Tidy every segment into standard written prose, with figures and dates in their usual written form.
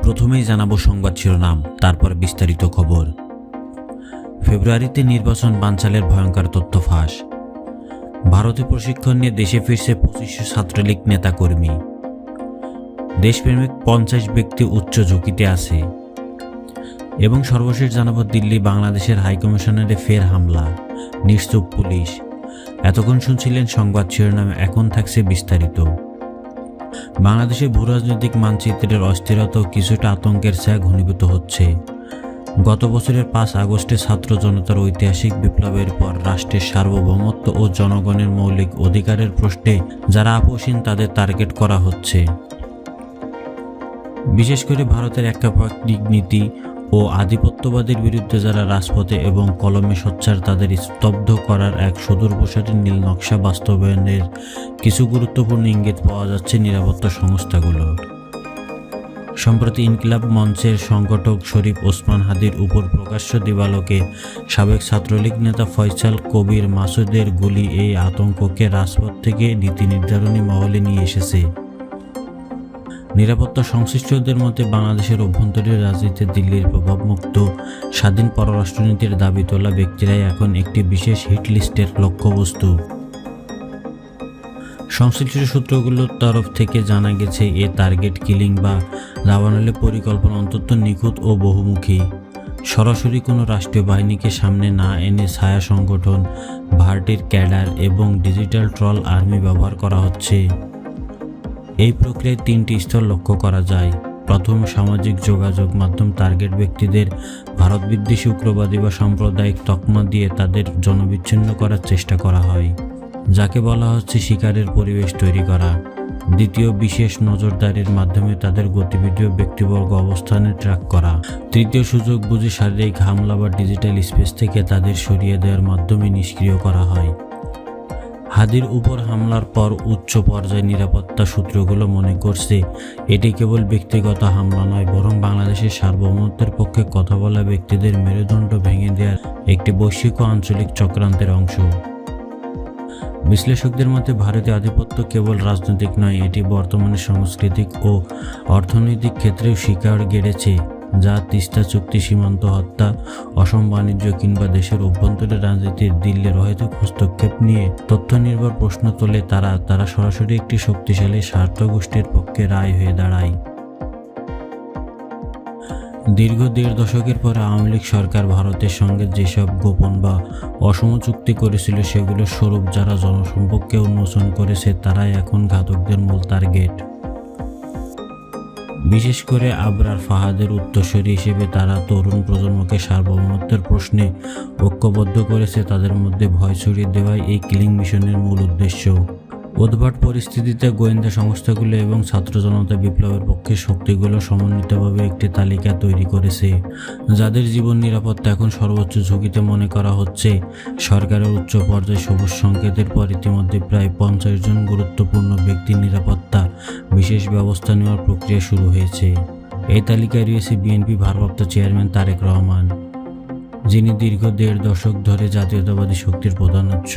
প্রথমেই জানাবো সংবাদ শিরোনাম, তারপর বিস্তারিত খবর। ফেব্রুয়ারিতে নির্বাচন বানচালের ভয়ঙ্কর তথ্য ফাঁস। ভারতে প্রশিক্ষণ নিয়ে দেশে ফিরছে 2500 ছাত্রলীগ নেতাকর্মী। দেশপ্রেমিক 50 ব্যক্তি উচ্চ ঝুঁকিতে আছে। এবং সর্বশেষ জানাবো দিল্লি বাংলাদেশের হাইকমিশনারে ফের হামলা, নিশ্চুপ পুলিশ। এতক্ষণ শুনছিলেন সংবাদ শিরোনাম, এখন থাকছে বিস্তারিত। বাংলাদেশের ভূরাজনৈতিক মানচিত্রের অস্থিরতা কিছুটা আতঙ্কের ছায়া ঘনীভূত হচ্ছে। গত বছরের 5 আগস্টে ছাত্র জনতার ঐতিহাসিক বিপ্লবের পর রাষ্ট্রের সার্বভৌমত্ব ও জনগণের মৌলিক অধিকারের প্রশ্নে যারা আপোষহীন তাদের টার্গেট করা হচ্ছে। বিশেষ করে ভারতের একাধিক নীতি ও আধিপত্যবাদের বিরুদ্ধে যারা রাজপথে এবং কলমে সোচ্চার, তাদের স্তব্ধ করার এক সুদূরপ্রসারী নীল নকশা বাস্তবায়নের কিছু গুরুত্বপূর্ণ ইঙ্গিত পাওয়া যাচ্ছে নিরাপত্তা সংস্থাগুলোর। সম্প্রতি ইনকিলাব মঞ্চের সংগঠক শরীফ ওসমান হাদির উপর প্রকাশ্য দিবালোকে সাবেক ছাত্রলীগ নেতা ফয়সাল কবির মাসুদের গুলি এই আতঙ্ককে রাজপথ থেকে নীতি নির্ধারণী মহলে নিয়ে এসেছে। নিরাপত্তা সংশ্লিষ্টদের মতে বাংলাদেশের অভ্যন্তরীণ রাজনীতিতে দিল্লির প্রভাবমুক্ত স্বাধীন পররাষ্ট্রনীতির দাবি তোলা ব্যক্তিরাই এখন একটি বিশেষ হিট লিস্টের লক্ষ্যবস্তু। সংশ্লিষ্ট সূত্রগুলোর তরফ থেকে জানা গেছে এ টার্গেট কিলিং বা দাবানলের পরিকল্পনা অন্তত নিখুঁত ও বহুমুখী। সরাসরি কোনো রাষ্ট্রীয় বাহিনীকে সামনে না এনে ছায়া সংগঠন, ভারতীর ক্যাডার এবং ডিজিটাল ট্রল আর্মি ব্যবহার করা হচ্ছে। এই প্রক্রিয়ায় 3টি স্তর লক্ষ্য করা যায়। প্রথম, সামাজিক যোগাযোগ মাধ্যম টার্গেট ব্যক্তিদের ভারত বিদ্বেষী, উগ্রবাদী বা সাম্প্রদায়িক তকমা দিয়ে তাদের জনবিচ্ছিন্ন করার চেষ্টা করা হয়, যাকে বলা হচ্ছে শিকারের পরিবেশ তৈরি করা। দ্বিতীয়, বিশেষ নজরদারির মাধ্যমে তাদের গতিবিধি ও ব্যক্তিবর্গ অবস্থানে ট্র্যাক করা। তৃতীয়, সুযোগ বুঝে শারীরিক হামলা বা ডিজিটাল স্পেস থেকে তাদের সরিয়ে দেওয়ার মাধ্যমে নিষ্ক্রিয় করা হয়। হাদির উপর হামলার পর উচ্চ পর্যায়ে নিরাপত্তা সূত্রগুলো মনে করছে এটি কেবল ব্যক্তিগত হামলা নয়, বরং বাংলাদেশের সার্বভৌমত্বের পক্ষে কথা বলা ব্যক্তিদের মেরুদণ্ড ভেঙে দেওয়ার একটি বৈশ্বিক ও আঞ্চলিক চক্রান্তের অংশ। বিশ্লেষকদের মতে ভারতীয় আধিপত্য কেবল রাজনৈতিক নয়, এটি বর্তমানে সাংস্কৃতিক ও অর্থনৈতিক ক্ষেত্রেও শিকড় গেড়েছে, যা তিস্তা চুক্তি, সীমান্ত হত্যা, অসম বাণিজ্য কিংবা দেশের অভ্যন্তরীণ রাজনীতির দিল্লির অহেতুক হস্তক্ষেপ নিয়ে তথ্য নির্ভর প্রশ্ন তোলে। তারা সরাসরি একটি শক্তিশালী স্বার্থ গোষ্ঠীর পক্ষে রায় হয়ে দাঁড়ায়। দীর্ঘ 1.5 দশকের পরে আওয়ামী লীগ সরকার ভারতের সঙ্গে যেসব গোপন বা অসম চুক্তি করেছিল সেগুলোর স্বরূপ যারা জনসম্পর্কে উন্মোচন করেছে তারাই এখন ঘাতকদের মূল টার্গেট। বিশেষ করে আবরার ফাহাদের উত্তরসূরি হিসেবে তারা তরুণ প্রজন্মকে সার্বভৌমত্বের প্রশ্নে ঐক্যবদ্ধ করেছে। তাদের মধ্যে ভয় ছড়িয়ে দেওয়াই এই কিলিং মিশনের মূল উদ্দেশ্য। উদ্ভট পরিস্থিতিতে গোয়েন্দা সংস্থাগুলো এবং ছাত্র জনতা বিপ্লবের পক্ষে শক্তিগুলো সমন্বিতভাবে একটি তালিকা তৈরি করেছে, যাদের জীবন নিরাপত্তা এখন সর্বোচ্চ ঝুঁকিতে মনে করা হচ্ছে। সরকারের উচ্চ পর্যায়ে সবুজ সংকেতের পর ইতিমধ্যে প্রায় 50 জন গুরুত্বপূর্ণ ব্যক্তির নিরাপত্তা বিশেষ ব্যবস্থা নেওয়ার প্রক্রিয়া শুরু হয়েছে। এই তালিকায় রয়েছে বিএনপি ভারপ্রাপ্ত চেয়ারম্যান তারেক রহমান, যিনি দীর্ঘ 1.5 দশক ধরে জাতীয়তাবাদী শক্তির প্রধান উৎস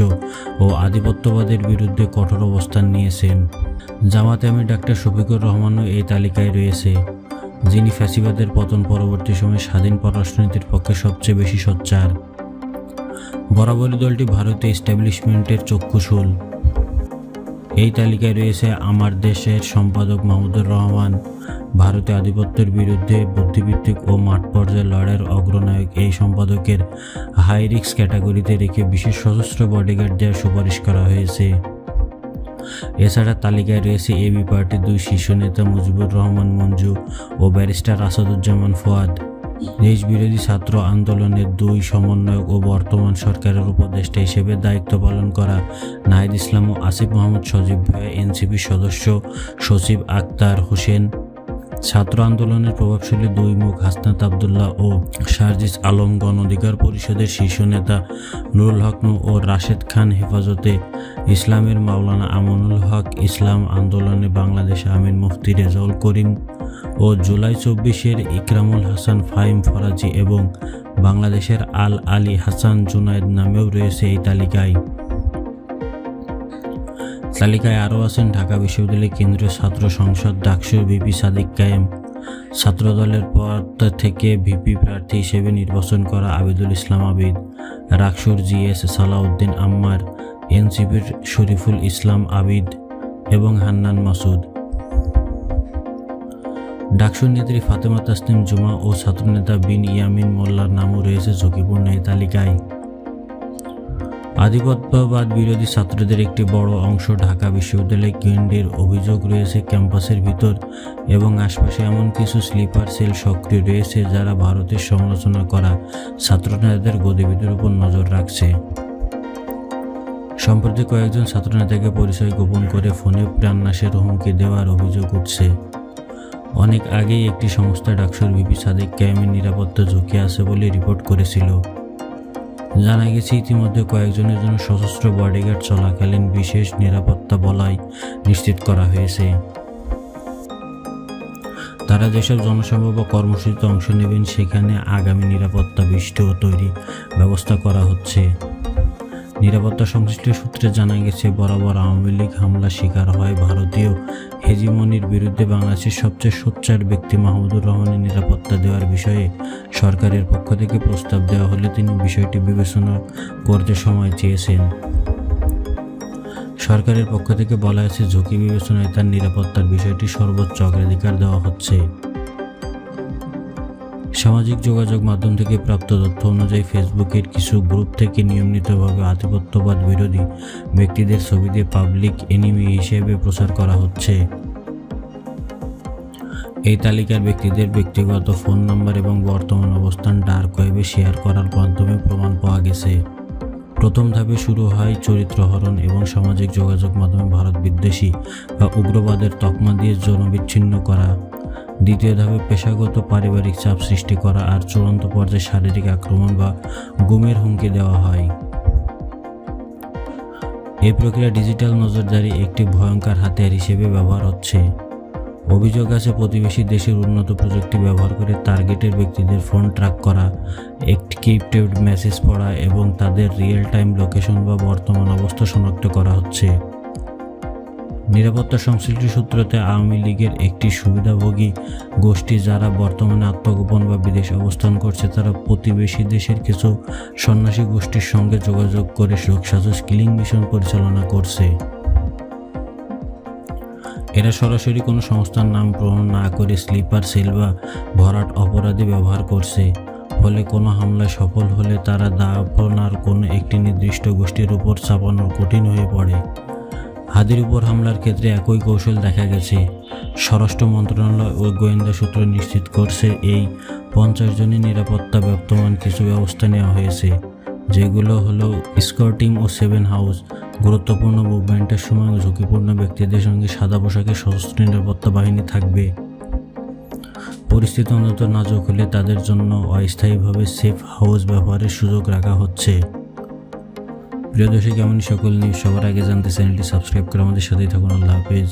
ও আধিপত্যবাদের বিরুদ্ধে কঠোর অবস্থান নিয়েছেন। জামাতে আমির ডাক্তার শফিকুর রহমানও এই তালিকায় রয়েছে, যিনি ফ্যাসিবাদের পতন পরবর্তী সময়ে স্বাধীন পররাষ্ট্রনীতির পক্ষে সবচেয়ে বেশি সোচ্চার। বরাবরই দলটি ভারতীয় এস্টাবলিশমেন্টের চক্ষুশূল। এই তালিকায় রয়েছে আমার দেশের সম্পাদক মাহমুদুর রহমান, ভারতীয় আধিপত্যের বিরুদ্ধে বুদ্ধিভিত্তিক ও মাঠ পর্যায়ে লড়াইয়ের অগ্রনায়ক। এই সম্পাদকের হাই রিস্ক ক্যাটাগরিতে রেখে বিশেষ সশস্ত্র বডিগার্ড দেওয়ার সুপারিশ করা হয়েছে। এছাড়া তালিকায় রয়েছে এবি পার্টির 2 শীর্ষ নেতা মুজিবুর রহমান মঞ্জু ও ব্যারিস্টার আসাদুজ্জামান ফুয়াদ, দেশ বিরোধী ছাত্র আন্দোলনের 2 সমন্বয়ক ও বর্তমান সরকারের উপদেষ্টা হিসেবে দায়িত্ব পালন করা নাহিদ ইসলাম ও আসিফ মোহাম্মদ সজীব ভুঁইয়া, এনসিপির সদস্য সচিব আক্তার হোসেন, ছাত্র আন্দোলনের প্রভাবশালী 2 মুখ হাসনাত আবদুল্লাহ ও শারজিস আলম, গণ অধিকার পরিষদের শীর্ষ নেতা নুরুল হক নূর ও রাশেদ খান, হেফাজতে ইসলামের মাওলানা আমানুল হক, ইসলাম আন্দোলনে বাংলাদেশ আমির মুফতি রেজাউল করিম ও জুলাই 24-এর ইকরামুল হাসান ফাহিম ফরাজি এবং বাংলাদেশের আল আলী হাসান জুনায়েদ নামেও রয়েছে এই তালিকায়। তালিকায় আরও আছেন ঢাকা বিশ্ববিদ্যালয়ের কেন্দ্রীয় ছাত্র সংসদ ডাকসুর ভিপি সাদিক কায়েম, ছাত্রদলের পদ থেকে ভিপি প্রার্থী হিসেবে নির্বাচন করা আবিদুল ইসলাম আবিদ, রাকসুর জিএস সালাউদ্দিন আম্মার, এনসিপির শরীফুল ইসলাম আবিদ এবং হান্নান মাসুদ। ডাকসুর নেত্রী ফাতেমা তাসনিম জুমা ও ছাত্রনেতা বিন ইয়ামিন মোল্লার নামও রয়েছে ঝুঁকিপূর্ণ এই তালিকায়। আধিপত্যবাদ বিরোধী ছাত্রদের একটি বড় অংশ ঢাকা বিশ্ববিদ্যালয় কেন্দ্রের অভিযোগ রয়েছে ক্যাম্পাসের ভিতর এবং আশপাশে এমন কিছু স্লিপার সেল সক্রিয় রয়েছে যারা ভারতের সমালোচনা করা ছাত্রনেতাদের গতিবিধির উপর নজর রাখছে। সম্প্রতি কয়েকজন ছাত্রনেতাকে পরিচয় গোপন করে ফোনে প্রাণনাশের হুমকি দেওয়ার অভিযোগ উঠছে। অনেক আগেই একটি সংস্থা ডাকসুর ভিপি সাদেক ক্যামের নিরাপত্তা ঝুঁকি আছে বলে রিপোর্ট করেছিল। জানা গেছে ইতিমধ্যে কয়েকজনের জন্য সশস্ত্র বডিগার্ড চলাকালীন বিশেষ নিরাপত্তা বলয় নিশ্চিত করা হয়েছে। তারা যেসব জনসভা বা কর্মসূচিতে অংশ নেবেন সেখানে আগামী নিরাপত্তা বিষ্ট তৈরি ব্যবস্থা করা হচ্ছে। নিরাপত্তা সংশ্লিষ্ট সূত্রে জানা গেছে বরাবর আওয়ামী লীগ হামলা শিকার হয় ভারতীয় হেজিমনির বিরুদ্ধে বাংলাদেশের সবচেয়ে সোচ্চার ব্যক্তি মাহমুদুর রহমানের নিরাপত্তা দেওয়ার বিষয়ে সরকারের পক্ষ থেকে প্রস্তাব দেওয়া হলে তিনি বিষয়টি বিবেচনা করতে সময় চেয়েছেন। সরকারের পক্ষ থেকে বলা হয়েছে ঝুঁকি বিবেচনায় তার নিরাপত্তার বিষয়টি সর্বোচ্চ অগ্রাধিকার দেওয়া হচ্ছে। সামাজিক যোগাযোগ মাধ্যম থেকে প্রাপ্ত তথ্য অনুযায়ী ফেসবুকের কিছু গ্রুপ থেকে নিয়মিতভাবে আধিপত্যবাদ বিরোধী ব্যক্তিদের ছবি দিয়ে পাবলিক এনিমি হিসেবে প্রচার করা হচ্ছে। এই তালিকার ব্যক্তিদের ব্যক্তিগত ফোন নাম্বার এবং বর্তমান অবস্থান ডার্ক ওয়েবে শেয়ার করার মাধ্যমে প্রমাণ পাওয়া গেছে। প্রথম ধাপে শুরু হয় চরিত্রহরণ এবং সামাজিক যোগাযোগ মাধ্যমে ভারত বিদ্বেষী বা উগ্রবাদের তকমা দিয়ে জনবিচ্ছিন্ন করা। দ্বিতীয় ধাপে পেশাগত পারিবারিক চাপ সৃষ্টি করা আর চূড়ান্ত পর্যায়ে শারীরিক আক্রমণ বা গুমের হুমকি দেওয়া হয়। এই প্রক্রিয়া ডিজিটাল নজরদারি একটি ভয়ঙ্কর হাতিয়ার হিসেবে ব্যবহার হচ্ছে। অভিযোগ আছে প্রতিবেশী দেশের উন্নত প্রযুক্তি ব্যবহার করে টার্গেটের ব্যক্তিদের ফোন ট্র্যাক করা, এনক্রিপ্টেড মেসেজ পড়া এবং তাদের রিয়েল টাইম লোকেশন বা বর্তমান অবস্থা শনাক্ত করা হচ্ছে। নিরাপত্তা সংশ্লিষ্ট সূত্রতে আওয়ামী লীগের একটি সুবিধাভোগী গোষ্ঠী যারা বর্তমানে আত্মগোপন বা বিদেশে অবস্থান করছে তারা প্রতিবেশী দেশের কিছু সন্ন্যাসী গোষ্ঠীর সঙ্গে যোগাযোগ করে যোগসাজশ কিলিং মিশন পরিচালনা করছে। এরা সরাসরি কোনো সংস্থার নাম প্রমাণ না করে স্লিপার সেল বা ভরাট অপরাধী ব্যবহার করছে। ফলে কোনো হামলায় সফল হলে তারা দাপনার কোনো একটি নির্দিষ্ট গোষ্ঠীর উপর চাপানো কঠিন হয়ে পড়ে। হাদির উপর হামলার ক্ষেত্রে একই কৌশল দেখা গেছে। স্বরাষ্ট্র মন্ত্রণালয় ও গোয়েন্দা সূত্র নিশ্চিত করছে এই 50 জনের নিরাপত্তা বর্তমান কিছু ব্যবস্থা নেওয়া হয়েছে, যেগুলো হলো স্কর্টিং ও 7 হাউস। গুরুত্বপূর্ণ মুভমেন্টের সময় ঝুঁকিপূর্ণ ব্যক্তিদের সঙ্গে সাদা পোশাকে সশস্ত্র নিরাপত্তা বাহিনী থাকবে। পরিস্থিতি অন্তত নাজুক হলে তাদের জন্য অস্থায়ীভাবে সেফ হাউস ব্যবহারের সুযোগ রাখা হচ্ছে। প্রিয় দর্শক, এমনই সকল নিউজ সবার আগে জানতে চ্যানেলটি সাবস্ক্রাইব করে আমাদের সাথেই থাকুন। আল্লাহ হাফেজ।